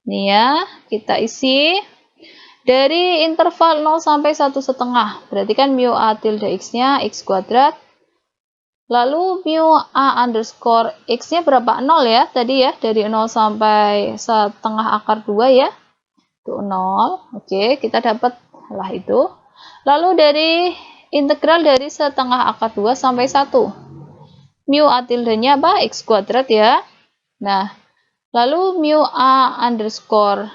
nih ya, kita isi dari interval 0 sampai 1 setengah, berarti kan mu A tilde X-nya X kuadrat. Lalu mu A underscore X-nya berapa? 0 ya, tadi ya, dari 0 sampai setengah akar 2 ya. Itu 0, oke, kita dapat lah itu. Lalu dari integral dari setengah akar 2 sampai 1. Mu A tilde-nya apa? X kuadrat ya. Nah, lalu mu A underscore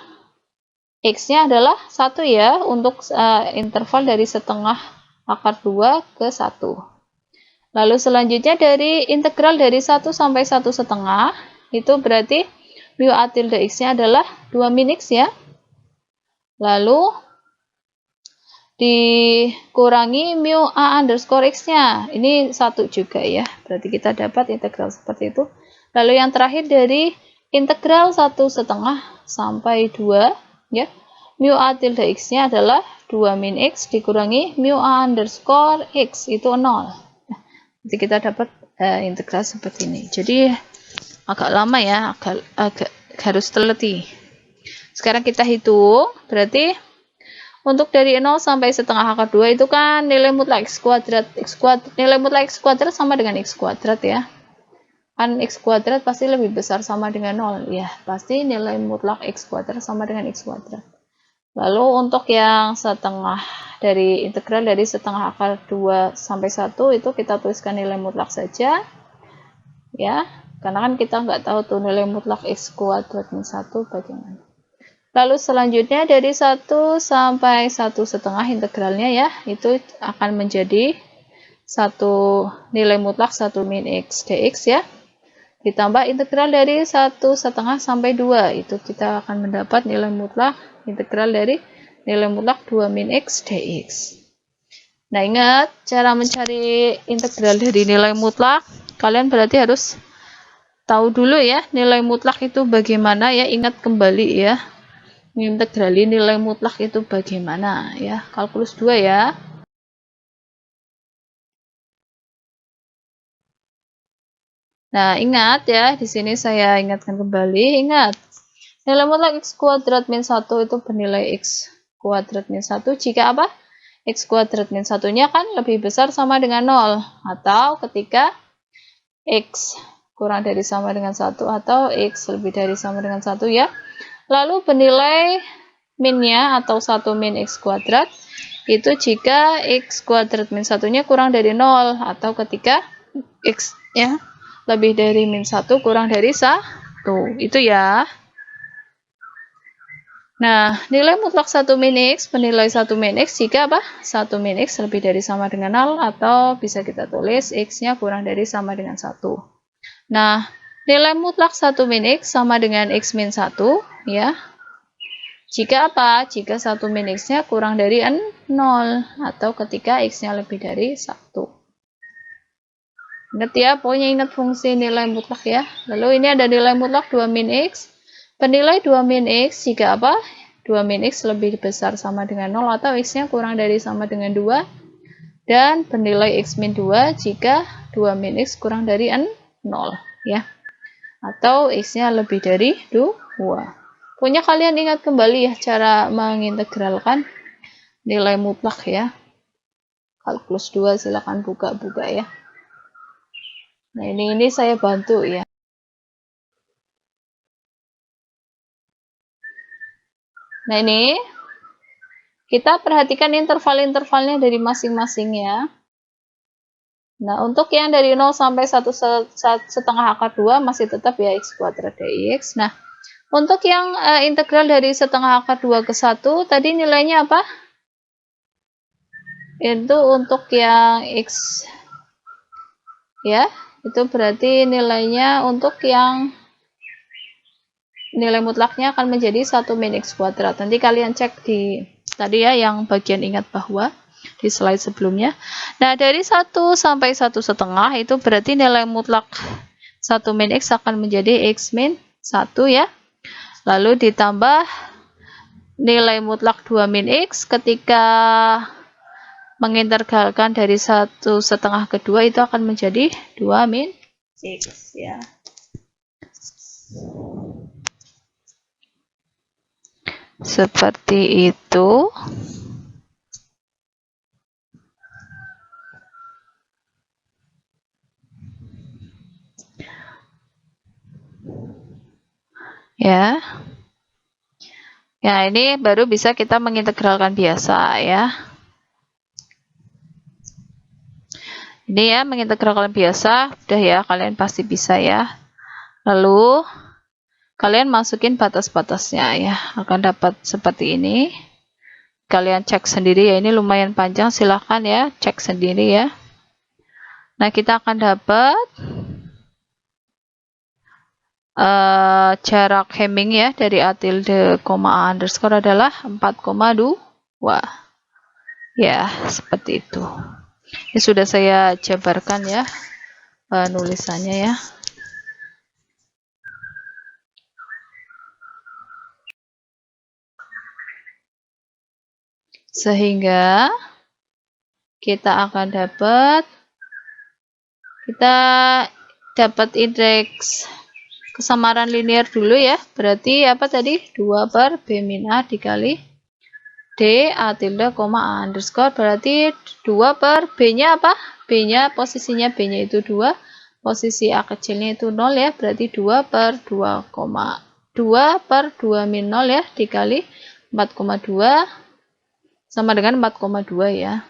X-nya adalah 1 ya, untuk interval dari setengah akar 2 ke 1. Lalu selanjutnya dari integral dari 1 sampai 1 setengah, itu berarti mu A tilde X-nya adalah 2 min X ya. Lalu dikurangi mu A underscore X-nya, ini 1 juga ya, berarti kita dapat integral seperti itu. Lalu yang terakhir dari integral 1 setengah sampai 2 ya, mu A tilde X-nya adalah 2 min X dikurangi mu A underscore X, itu 0. Nah, Nanti kita dapat integral seperti ini. Jadi agak lama ya, agak harus teliti. Sekarang kita hitung, berarti untuk dari 0 sampai setengah akar 2 itu kan nilai mutlak x kuadrat. Nilai mutlak x kuadrat sama dengan x kuadrat ya. Kan x kuadrat pasti lebih besar sama dengan 0 ya. Pasti nilai mutlak x kuadrat sama dengan x kuadrat. Lalu untuk yang setengah dari integral dari setengah akar 2 sampai 1 itu kita tuliskan nilai mutlak saja. Ya, karena kan kita nggak tahu tuh nilai mutlak x kuadrat min 1 bagaimana. Lalu selanjutnya dari 1 sampai 1,5 integralnya ya, itu akan menjadi satu nilai mutlak 1 min x dx ya. Ditambah integral dari 1,5 sampai 2, itu kita akan mendapat nilai mutlak integral dari nilai mutlak 2 min x dx. Nah, ingat cara mencari integral dari nilai mutlak, kalian berarti harus tahu dulu ya nilai mutlak itu bagaimana ya, ingat kembali ya. Mengintegrali nilai mutlak itu bagaimana ya, kalkulus 2 ya. Nah, ingat ya, di sini saya ingatkan kembali, ingat nilai mutlak x kuadrat min 1 itu bernilai x kuadrat min 1 jika apa? X kuadrat min 1-nya kan lebih besar sama dengan 0, atau ketika x kurang dari sama dengan 1 atau x lebih dari sama dengan 1 ya. Lalu bernilai minnya atau 1 min x kuadrat itu jika x kuadrat min 1-nya kurang dari 0 atau ketika x ya lebih dari min 1 kurang dari 1. Itu ya. Nah, nilai mutlak 1 min x bernilai 1 min x jika apa? 1 min x lebih dari sama dengan 0 atau bisa kita tulis x-nya kurang dari sama dengan 1. Nah, nilai mutlak 1 min x sama dengan x min 1 ya. Jika apa? Jika 1 min x-nya kurang dari 0 atau ketika x-nya lebih dari 1. Ingat ya, pokoknya ingat fungsi nilai mutlak ya. Lalu ini ada nilai mutlak 2 min x. Bernilai 2 min x jika apa? 2 min x lebih besar sama dengan 0 atau x-nya kurang dari sama dengan 2. Dan bernilai x min 2 jika 2 min x kurang dari 0 ya. Atau x-nya lebih dari 2. Pokoknya kalian ingat kembali ya cara mengintegralkan nilai mutlak ya. Kalkulus 2 silakan buka-buka ya. Nah, ini saya bantu ya. Nah, ini kita perhatikan interval-intervalnya dari masing-masing ya. Nah, untuk yang dari 0 sampai 1,5 akar 2 masih tetap ya x kuadrat dx. Nah, untuk yang integral dari setengah akar 2 ke 1, tadi nilainya apa? Itu untuk yang x ya, itu berarti nilainya untuk yang nilai mutlaknya akan menjadi 1 min x kuadrat. Nanti kalian cek di tadi ya yang bagian ingat bahwa di slide sebelumnya. Nah, dari 1 sampai 1,5 itu berarti nilai mutlak 1 min x akan menjadi x min 1 ya. Lalu ditambah nilai mutlak 2 min x ketika mengintegralkan dari 1,5 ke 2 itu akan menjadi 2 min x ya. Seperti itu. Ya. Ya, ini baru bisa kita mengintegralkan biasa ya. Ini ya mengintegralkan biasa, udah ya kalian pasti bisa ya. Lalu kalian masukin batas-batasnya ya, akan dapat seperti ini. Kalian cek sendiri ya, ini lumayan panjang, silahkan ya cek sendiri ya. Nah, kita akan dapat jarak Hamming ya dari A tilde, A underscore adalah 4,2. Ya, seperti itu. Ini sudah saya jabarkan ya nulisannya ya. Sehingga kita akan dapat Kita dapat indeks kesamaran linear dulu ya. Berarti apa tadi? 2 per B min A dikali D A tilde, A underscore. Berarti 2 per B-nya apa? B-nya, posisinya B-nya itu 2. Posisi A kecilnya itu 0 ya. Berarti 2 per 2, 2 per 2 min 0 ya. Dikali 4,2 sama dengan 4,2 ya.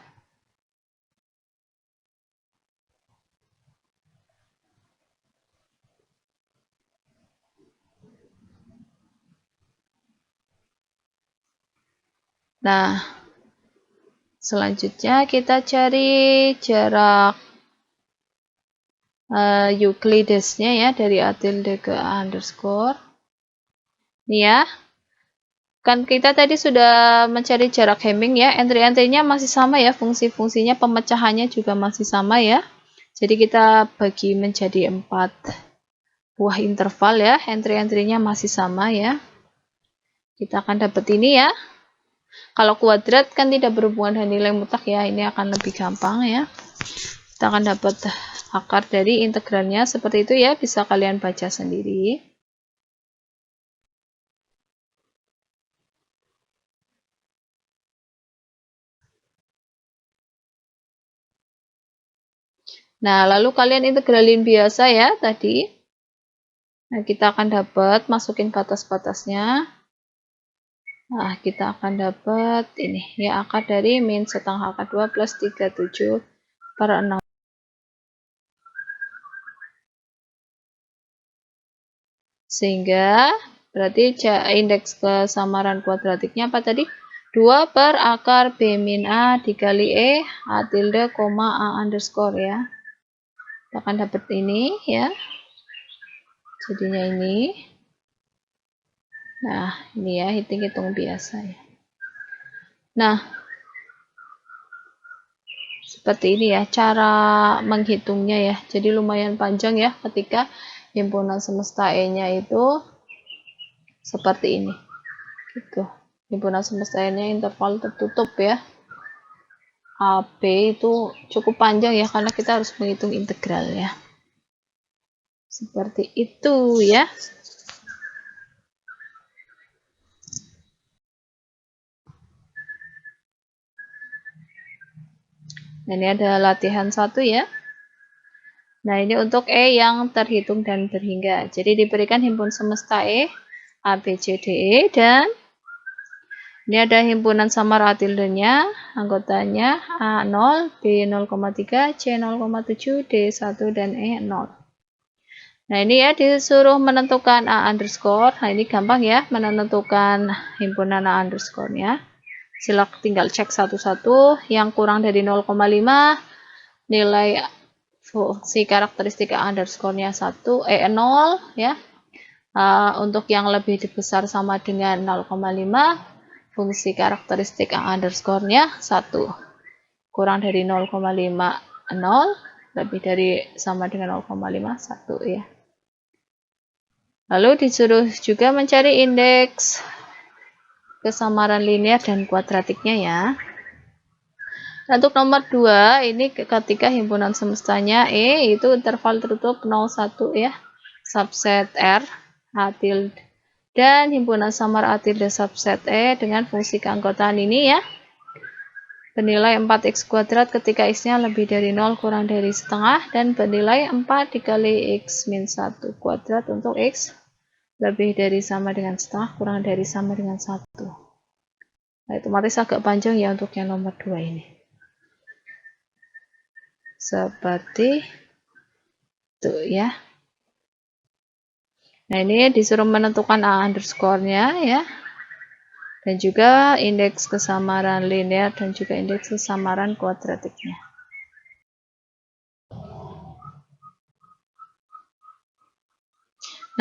Nah, selanjutnya kita cari jarak Euclidesnya ya, dari A tilde ke A underscore. Nih ya, kan kita tadi sudah mencari jarak Hamming ya, entry-entry-nya masih sama ya, fungsi-fungsinya, pemecahannya juga masih sama ya. Jadi kita bagi menjadi 4 buah interval ya, entry-entry-nya masih sama ya. Kita akan dapat ini ya. Kalau kuadrat kan tidak berhubungan dengan nilai mutlak ya, ini akan lebih gampang ya. Kita akan dapat akar dari integralnya seperti itu ya, bisa kalian baca sendiri. Nah, lalu kalian integralin biasa ya tadi. Nah, kita akan dapat, masukin batas-batasnya. Nah, kita akan dapat ini ya, akar dari min setengah akar 2 plus 37 per 6. Sehingga berarti indeks kesamaran kuadratiknya apa tadi? 2 per akar B min A dikali E A tilde, A underscore ya. Kita akan dapat ini ya. Jadinya ini. Nah, ini ya, hitung-hitung biasa ya. Nah, seperti ini ya cara menghitungnya ya. Jadi lumayan panjang ya ketika himpunan semesta E-nya itu seperti ini. Gitu. Himpunan semesta E-nya interval tertutup ya. AB itu cukup panjang ya karena kita harus menghitung integral ya. Seperti itu ya. Nah, ini ada latihan 1 ya. Nah, ini untuk E yang terhitung dan berhingga. Jadi diberikan himpun semesta E, A, B, C, D, E, dan ini ada himpunan samar A tildenya, anggotanya A0, B 0,3, C 0,7, D 1, dan E 0. Nah, ini ya disuruh menentukan A underscore. Nah, ini gampang ya menentukan himpunan A underscore-nya. Silahkan tinggal cek satu-satu. Yang kurang dari 0,5, nilai fungsi karakteristik A underscore-nya 0 ya. Untuk yang lebih besar sama dengan 0,5, fungsi karakteristik A underscore-nya 1. Kurang dari 0,5, 0. Lebih dari sama dengan 0,5, 1 ya. Lalu disuruh juga mencari indeks kesamaran linear dan kuadratiknya ya. Untuk nomor 2, ini ketika himpunan semestanya E itu interval tertutup 0,1 ya, subset R, A tilde, dan himpunan samar A tilde subset E dengan fungsi keanggotaan ini ya. Bernilai 4x kuadrat ketika x-nya lebih dari 0 kurang dari setengah, dan bernilai 4 dikali x min 1 kuadrat untuk x lebih dari sama dengan setengah kurang dari sama dengan 1. Nah, otomatis agak panjang ya untuk yang nomor 2 ini. Seperti itu ya. Nah, ini disuruh menentukan A underscore-nya ya. Dan juga indeks kesamaran linear dan juga indeks kesamaran kuadratiknya.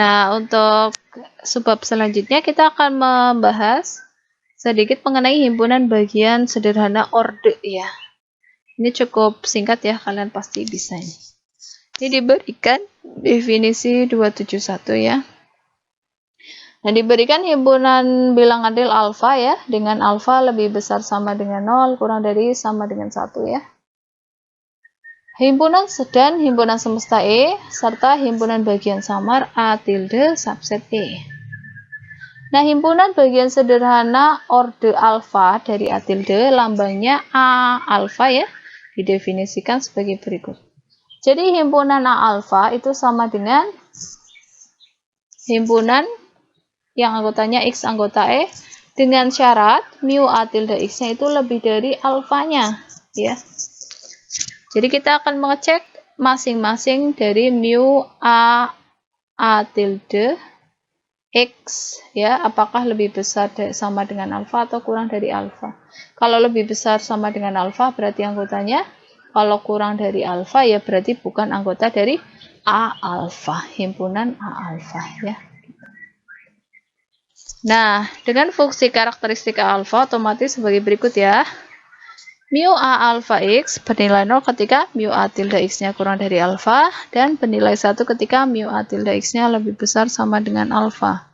Nah, untuk subbab selanjutnya kita akan membahas sedikit mengenai himpunan bagian sederhana orde ya. Ini cukup singkat ya, kalian pasti bisa ini. Ini diberikan definisi 271 ya. Nah, diberikan himpunan bilang adil alfa ya, dengan alfa lebih besar sama dengan 0, kurang dari sama dengan 1 ya. himpunan dan himpunan semesta E serta himpunan bagian samar A tilde subset E. Nah, himpunan bagian sederhana orde alfa dari A tilde lambangnya A alfa ya, didefinisikan sebagai berikut. Jadi himpunan A alfa itu sama dengan himpunan yang anggotanya X anggota E dengan syarat mu A tilde X-nya itu lebih dari alfanya ya. Jadi kita akan mengecek masing-masing dari mu A tilde X ya, apakah lebih besar sama dengan alfa atau kurang dari alfa. Kalau lebih besar sama dengan alfa berarti anggotanya, kalau kurang dari alfa ya berarti bukan anggota dari A alfa, himpunan A alfa ya. Nah, dengan fungsi karakteristik A alfa otomatis sebagai berikut ya. Mu A alfa X bernilai 0 ketika mu A tilde X-nya kurang dari alfa, dan bernilai 1 ketika mu A tilde X-nya lebih besar sama dengan alfa.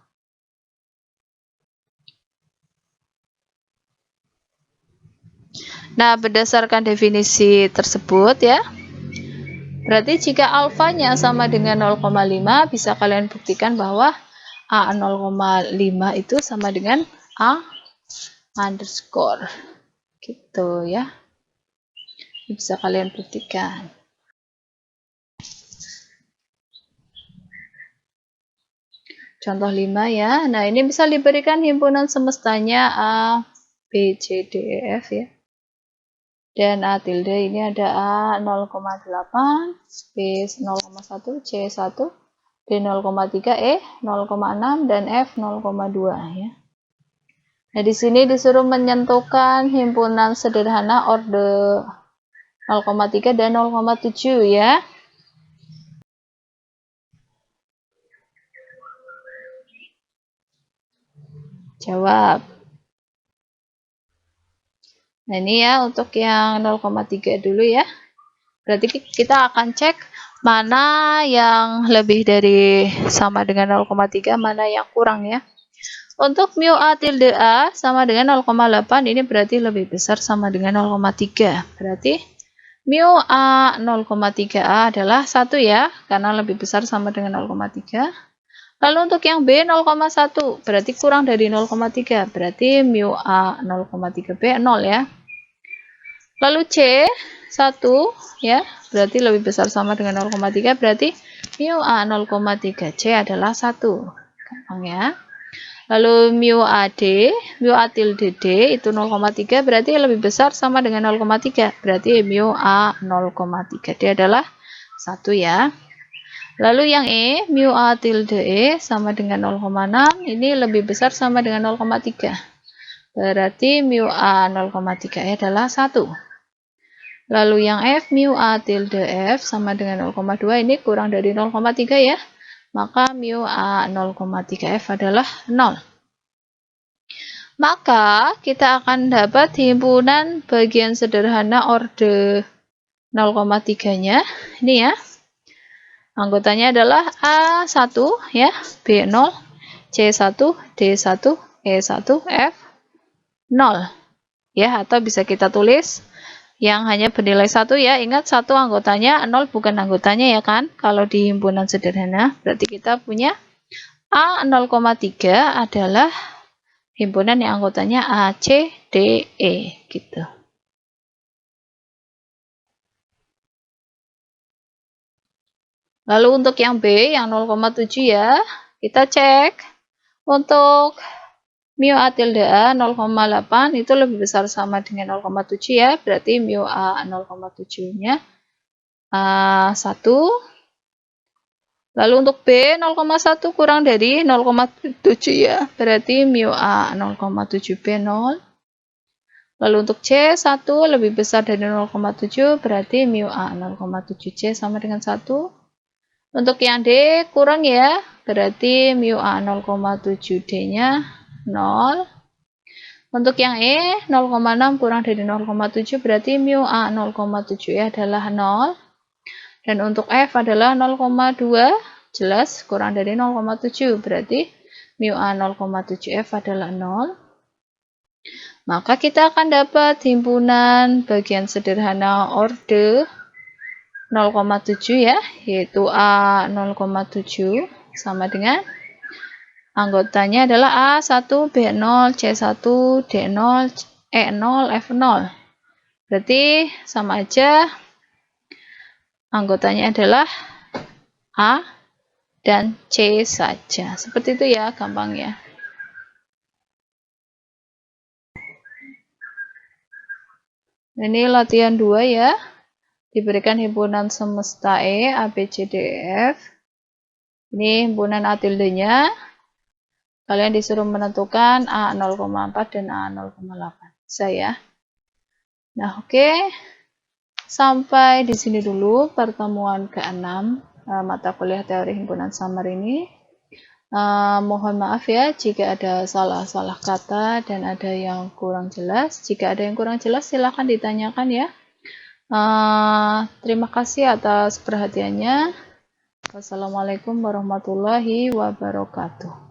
Nah, berdasarkan definisi tersebut ya, berarti jika alfanya sama dengan 0,5, bisa kalian buktikan bahwa A 0,5 itu sama dengan A underscore. Gitu ya. Bisa kalian buktikan. Contoh 5 ya. Nah, ini bisa diberikan himpunan semestanya A, B, C, D, E, F ya. Dan A tilde ini ada A 0,8, B 0,1, C 1, D 0,3, E 0,6, dan F 0,2 ya. Nah, di sini disuruh menentukan himpunan sederhana orde 0,3 dan 0,7 ya. Jawab. Nah, ini ya untuk yang 0,3 dulu ya. Berarti kita akan cek mana yang lebih dari sama dengan 0,3, mana yang kurang ya. Untuk mu A tilde A sama dengan 0,8, ini berarti lebih besar sama dengan 0,3. Berarti mu A 0,3A adalah 1 ya, karena lebih besar sama dengan 0,3. Lalu untuk yang B 0,1, berarti kurang dari 0,3. Berarti mu A 0,3B 0 ya. Lalu C 1 ya, berarti lebih besar sama dengan 0,3, berarti mu A 0,3C adalah 1. Gampang ya. Lalu mu AD, mu A tilde D itu 0,3, berarti lebih besar sama dengan 0,3. Berarti mu A 0,3 D adalah 1 ya. Lalu yang E, mu A tilde E sama dengan 0,6, ini lebih besar sama dengan 0,3. Berarti mu A 0,3 E adalah 1. Lalu yang F, mu A tilde F sama dengan 0,2, ini kurang dari 0,3 ya. Maka mu A 0,3F adalah 0. Maka kita akan dapat himpunan bagian sederhana orde 0,3-nya. Ini ya. Anggotanya adalah A1 ya, B0, C1, D1, E1, F0. Ya, atau bisa kita tulis yang hanya bernilai 1 ya. Ingat, 1 anggotanya, 0 bukan anggotanya ya kan. Kalau di himpunan sederhana, berarti kita punya A0,3 adalah himpunan yang anggotanya A, C, D, E gitu. Lalu untuk yang B yang 0,7 ya, kita cek untuk mu A tilde A 0,8 itu lebih besar sama dengan 0,7 ya, berarti mu A 0,7-nya 1. Lalu untuk B 0,1 kurang dari 0,7 ya, berarti mu A 0,7B 0. Lalu untuk C 1 lebih besar dari 0,7, berarti mu A 0,7C sama dengan 1. Untuk yang D kurang ya, berarti mu A 0,7D-nya 0. Untuk yang E 0,6 kurang dari 0,7, berarti mu A 0,7E adalah 0. Dan untuk F adalah 0,2, jelas kurang dari 0,7, berarti mu A 0,7F adalah 0. Maka kita akan dapat himpunan bagian sederhana orde 0,7 ya, yaitu A 0,7 sama dengan anggotanya adalah A1, B0, C1, D0, E0, F0. Berarti sama aja anggotanya adalah A dan C saja. Seperti itu ya, gampang ya. Ini latihan 2 ya. Diberikan himpunan semesta E, A, B, C, D, E, F. Ini himpunan A tilde-nya. Kalian disuruh menentukan A 0,4 dan A 0,8. Bisa ya. Nah, oke. Sampai di sini dulu pertemuan ke-6 mata kuliah teori himpunan samar ini. Mohon maaf ya jika ada salah-salah kata dan ada yang kurang jelas. Jika ada yang kurang jelas silahkan ditanyakan ya. Terima kasih atas perhatiannya. Wassalamualaikum warahmatullahi wabarakatuh.